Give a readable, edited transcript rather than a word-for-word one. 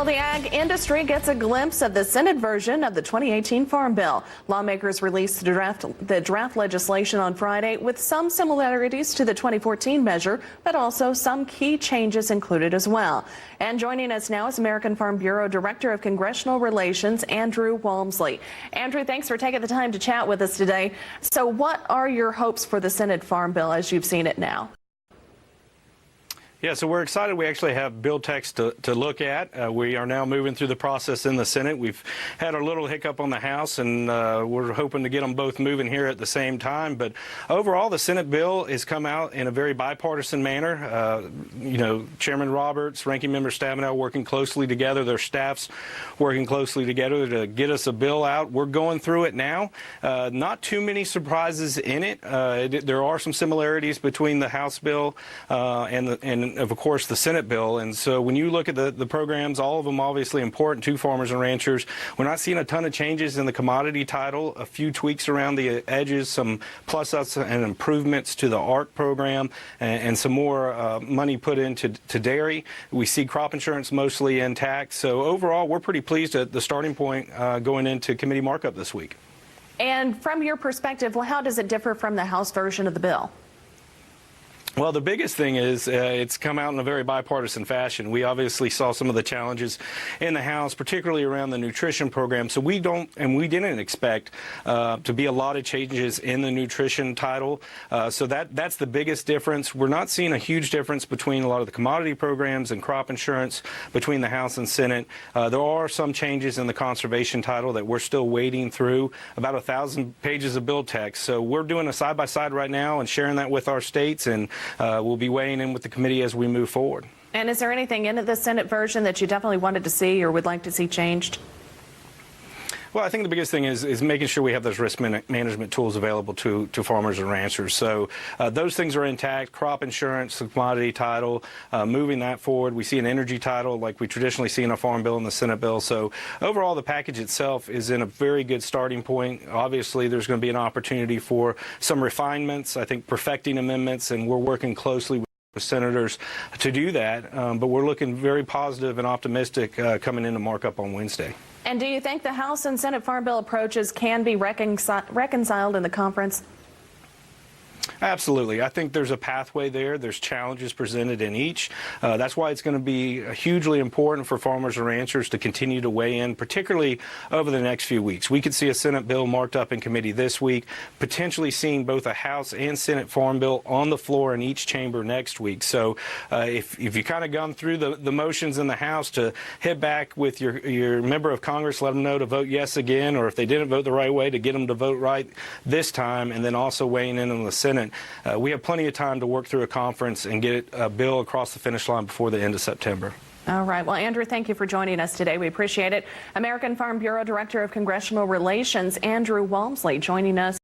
Well, the ag industry gets a glimpse of the Senate version of the 2018 Farm Bill. Lawmakers released the draft legislation on Friday with some similarities to the 2014 measure, but also some key changes included as well. And joining us now is American Farm Bureau Director of Congressional Relations, Andrew Walmsley. Andrew, thanks for taking the time to chat with us today. So what are your hopes for the Senate Farm Bill as you've seen it now? Yeah, so we're excited. We actually have bill text to look at. We are now moving through the process in the Senate. We've had a little hiccup on the House, and we're hoping to get them both moving here at the same time. But overall, the Senate bill has come out in a very bipartisan manner. Chairman Roberts, Ranking Member Stabenow working closely together, their staffs working closely together to get us a bill out. We're going through it now. Not too many surprises in it. There are some similarities between the House bill and of course, the Senate bill. And so when you look at the programs, all of them obviously important to farmers and ranchers. We're not seeing a ton of changes in the commodity title, a few tweaks around the edges, some plus-ups and improvements to the ARC program, and some more money put into dairy. We see crop insurance mostly intact. So overall, we're pretty pleased at the starting point going into committee markup this week. And from your perspective, well, how does it differ from the House version of the bill? Well, the biggest thing is it's come out in a very bipartisan fashion. We obviously saw some of the challenges in the House, particularly around the nutrition program. So we didn't expect to be a lot of changes in the nutrition title. So that's the biggest difference. We're not seeing a huge difference between a lot of the commodity programs and crop insurance between the House and Senate. There are some changes in the conservation title that we're still wading through, about 1,000 pages of bill text. So we're doing a side-by-side right now and sharing that with our states, and we'll be weighing in with the committee as we move forward. And is there anything in the Senate version that you definitely wanted to see or would like to see changed? Well, I think the biggest thing is making sure we have those risk management tools available to farmers and ranchers. So those things are intact. Crop insurance, the commodity title, moving that forward. We see an energy title like we traditionally see in a farm bill and the Senate bill. So overall, the package itself is in a very good starting point. Obviously, there's going to be an opportunity for some refinements, I think perfecting amendments, and we're working closely with senators to do that. But we're looking very positive and optimistic coming into markup on Wednesday. And do you think the House and Senate Farm Bill approaches can be reconciled in the conference? Absolutely. I think there's a pathway there. There's challenges presented in each. That's why it's going to be hugely important for farmers and ranchers to continue to weigh in, particularly over the next few weeks. We could see a Senate bill marked up in committee this week, potentially seeing both a House and Senate Farm Bill on the floor in each chamber next week. So if you kind of gone through the motions in the House to hit back with your member of Congress, let them know to vote yes again, or if they didn't vote the right way, to get them to vote right this time, and then also weighing in on the Senate. We have plenty of time to work through a conference and get a bill across the finish line before the end of September. All right. Well, Andrew, thank you for joining us today. We appreciate it. American Farm Bureau Director of Congressional Relations, Andrew Walmsley, joining us.